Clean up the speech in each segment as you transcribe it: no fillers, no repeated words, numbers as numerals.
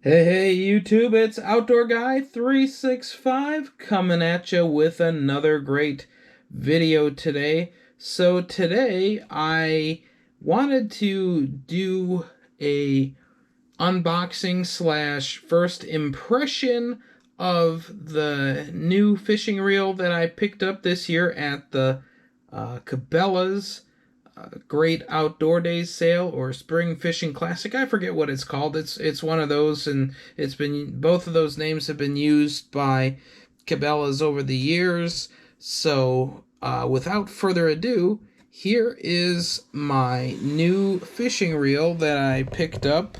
Hey, YouTube, it's Outdoor Guy 365 coming at you with another great video today. So today I wanted to do a unboxing slash first impression of the new fishing reel that I picked up this year at the Cabela's Great Outdoor Days sale or Spring Fishing Classic. I forget what it's called. It's one of those, and it's been both of those names have been used by Cabela's over the years. So without further ado, here is my new fishing reel that I picked up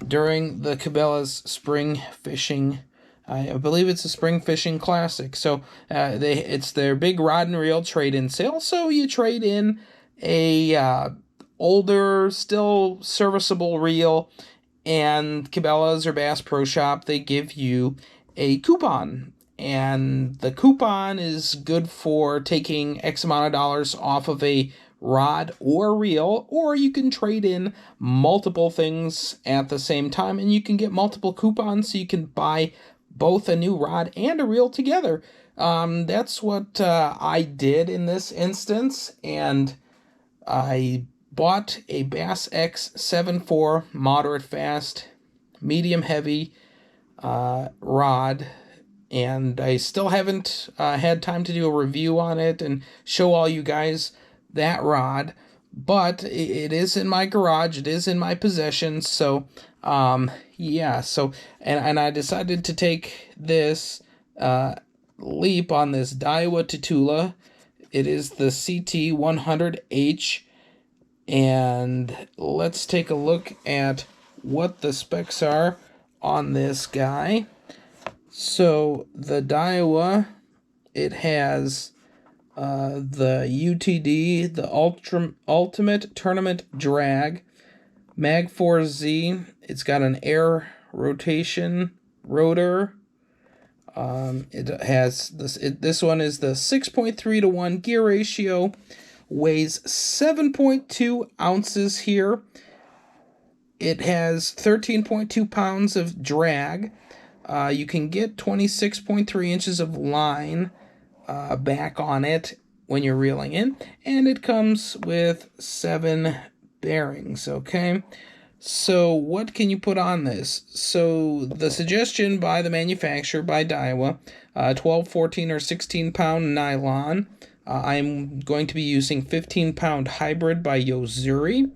during the Cabela's Spring Fishing. I believe it's a Spring Fishing Classic. So it's their big rod and reel trade-in sale. So you trade in a older, still serviceable reel, and Cabela's or Bass Pro Shop, they give you a coupon. And the coupon is good for taking X amount of dollars off of a rod or reel, or you can trade in multiple things at the same time, and you can get multiple coupons so you can buy both a new rod and a reel together. That's what I did in this instance, and I bought a Bass X 7.4 moderate fast, medium heavy rod, and I still haven't had time to do a review on it and show all you guys that rod, but it is in my garage, it is in my possession. So yeah, so and I decided to take this leap on this Daiwa Tatula. It is the CT 100H, and let's take a look at what the specs are on this guy. So the Daiwa, it has the UTD, the Ultimate Tournament Drag, Mag 4Z. It's got an air rotation rotor. It has this one is the 6.3 to 1 gear ratio, weighs 7.2 ounces here. It has 13.2 pounds of drag. You can get 26.3 inches of line back on it when you're reeling in, and it comes with 7 bearings. Okay, so what can you put on this? So the suggestion by the manufacturer, by Daiwa, 12, 14, or 16 pound nylon. I'm going to be using 15 pound hybrid by Yozuri.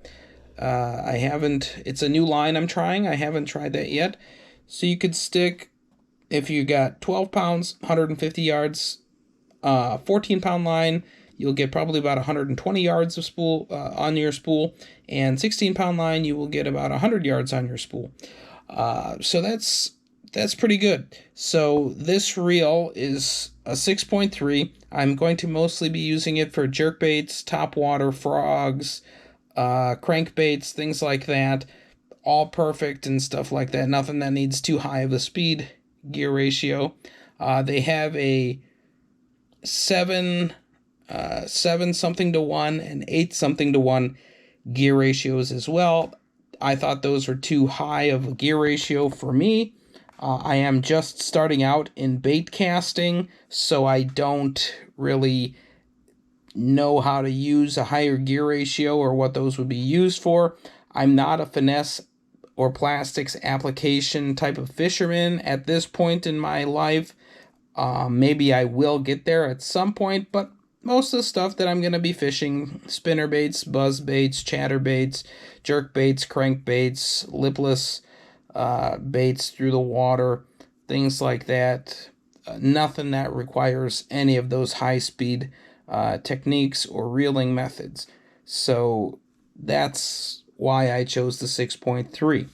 It's a new line I'm trying. I haven't tried that yet. So you could stick, if you got 12 pounds, 150 yards, 14 pound line, you'll get probably about 120 yards of spool on your spool, and 16 pound line, you will get about 100 yards on your spool. So that's pretty good. So this reel is a 6.3. I'm going to mostly be using it for jerkbaits, topwater, frogs, crankbaits, things like that. All perfect and stuff like that. Nothing that needs too high of a speed gear ratio. They have a 7 something to 1 and 8 something to 1 gear ratios as well. I thought those were too high of a gear ratio for me. I am just starting out in bait casting, so I don't really know how to use a higher gear ratio or what those would be used for. I'm not a finesse or plastics application type of fisherman at this point in my life. Maybe I will get there at some point, but most of the stuff that I'm going to be fishing, spinner baits, buzz baits, chatter baits, jerk baits, crank baits, lipless baits through the water, things like that. Nothing that requires any of those high-speed techniques or reeling methods. So that's why I chose the 6.3.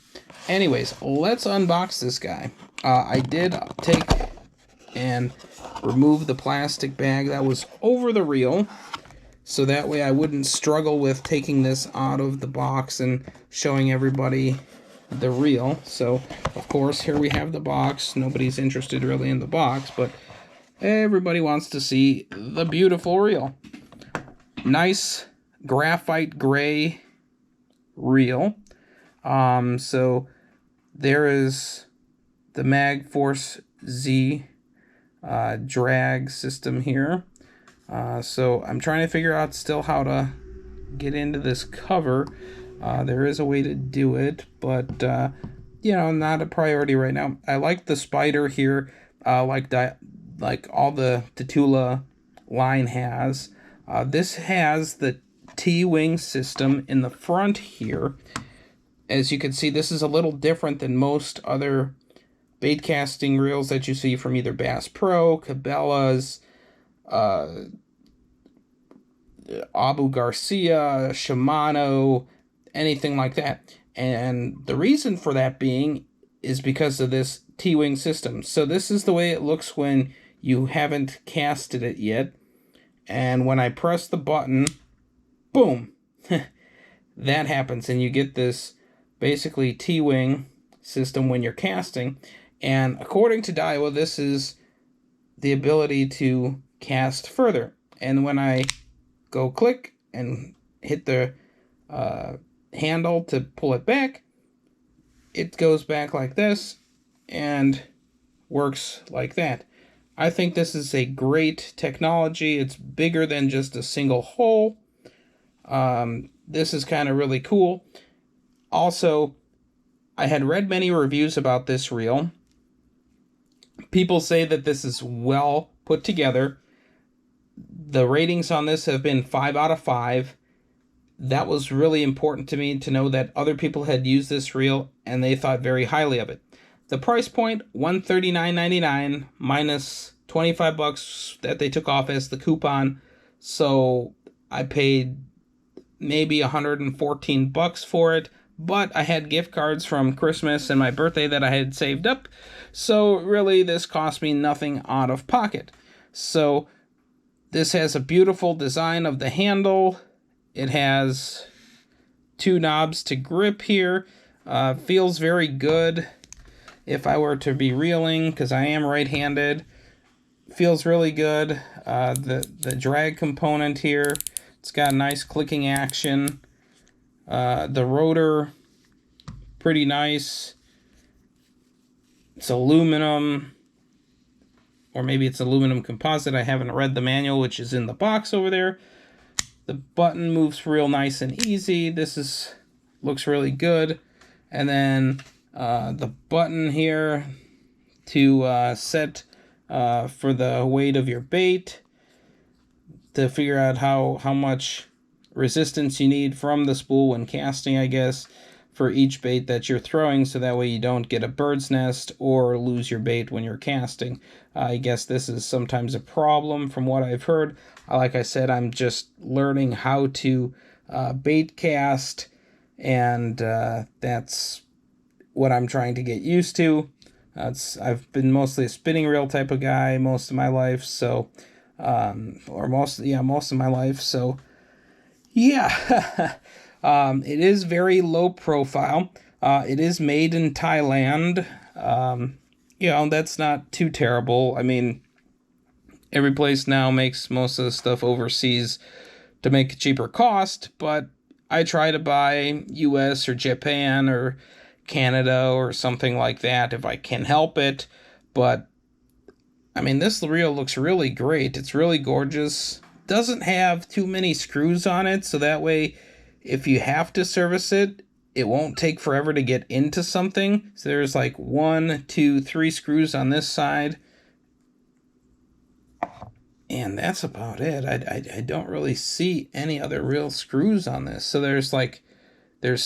Anyways, let's unbox this guy. I did take and remove the plastic bag that was over the reel, so that way I wouldn't struggle with taking this out of the box and showing everybody the reel. So of course, here we have the box. Nobody's interested really in the box, but everybody wants to see the beautiful reel. Nice graphite gray reel. So there is the Mag Force Z drag system here. So I'm trying to figure out still how to get into this cover. There is a way to do it, but not a priority right now. I like the spider here, like all the Tatula line has. This has the T-wing system in the front here. As you can see, this is a little different than most other bait casting reels that you see from either Bass Pro, Cabela's, Abu Garcia, Shimano, anything like that. And the reason for that being is because of this T-wing system. So this is the way it looks when you haven't casted it yet. And when I press the button, boom, that happens. And you get this basically T-wing system when you're casting. And according to Daiwa, this is the ability to cast further. And when I go click and hit the handle to pull it back, it goes back like this and works like that. I think this is a great technology. It's bigger than just a single hole. This is kind of really cool. Also, I had read many reviews about this reel. People say that this is well put together. The ratings on this have been 5 out of 5. That was really important to me to know that other people had used this reel and they thought very highly of it. The price point, $139.99 minus $25 that they took off as the coupon. So I paid maybe $114 for it, but I had gift cards from Christmas and my birthday that I had saved up. So really this cost me nothing out of pocket. So this has a beautiful design of the handle. It has 2 knobs to grip here. Feels very good if I were to be reeling, because I am right-handed. Feels really good. The drag component here, it's got a nice clicking action. The rotor, pretty nice. It's aluminum, or maybe it's aluminum composite. I haven't read the manual, which is in the box over there. The button moves real nice and easy. This looks really good. And then the button here to set for the weight of your bait, to figure out how much resistance you need from the spool when casting, I guess, for each bait that you're throwing, so that way you don't get a bird's nest or lose your bait when you're casting. I guess this is sometimes a problem from what I've heard. Like I said, I'm just learning how to bait cast, and that's what I'm trying to get used to. I've been mostly a spinning reel type of guy most of my life, so most of my life. So yeah, it is very low profile. It is made in Thailand. That's not too terrible. I mean, every place now makes most of the stuff overseas to make a cheaper cost, but I try to buy US or Japan or Canada or something like that if I can help it. But I mean, this reel looks really great. It's really gorgeous. Doesn't have too many screws on it, so that way if you have to service it, it won't take forever to get into something. So there's like 1, 2, 3 screws on this side, and that's about it. I don't really see any other real screws on this. So there's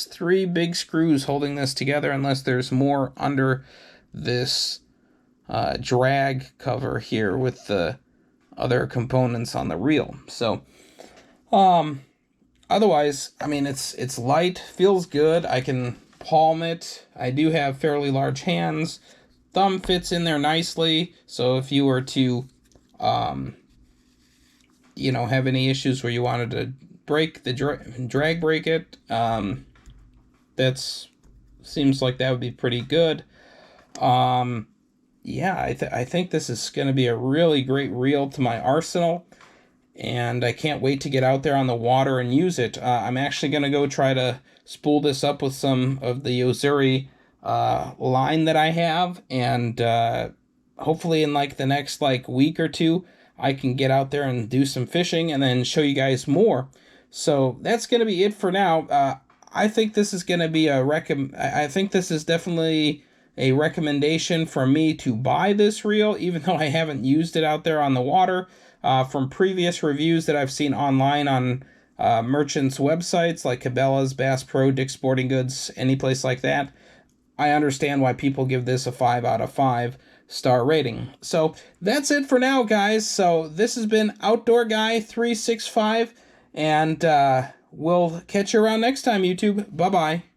3 big screws holding this together, unless there's more under this drag cover here with the other components on the reel. So otherwise, I mean, it's light, feels good. I can palm it. I do have fairly large hands. Thumb fits in there nicely, so if you were to have any issues where you wanted to break the drag break it, that's seems like that would be pretty good. I think this is going to be a really great reel to my arsenal, and I can't wait to get out there on the water and use it. I'm actually going to go try to spool this up with some of the Ozuri line that I have, and hopefully in like the next like week or two, I can get out there and do some fishing and then show you guys more. So that's going to be it for now. I think this is going to be I think this is definitely a recommendation from me to buy this reel, even though I haven't used it out there on the water. From previous reviews that I've seen online on merchants' websites like Cabela's, Bass Pro, Dick's Sporting Goods, any place like that, I understand why people give this a 5 out of 5 star rating. So that's it for now, guys. So this has been Outdoor Guy 365, and we'll catch you around next time, YouTube. Bye-bye.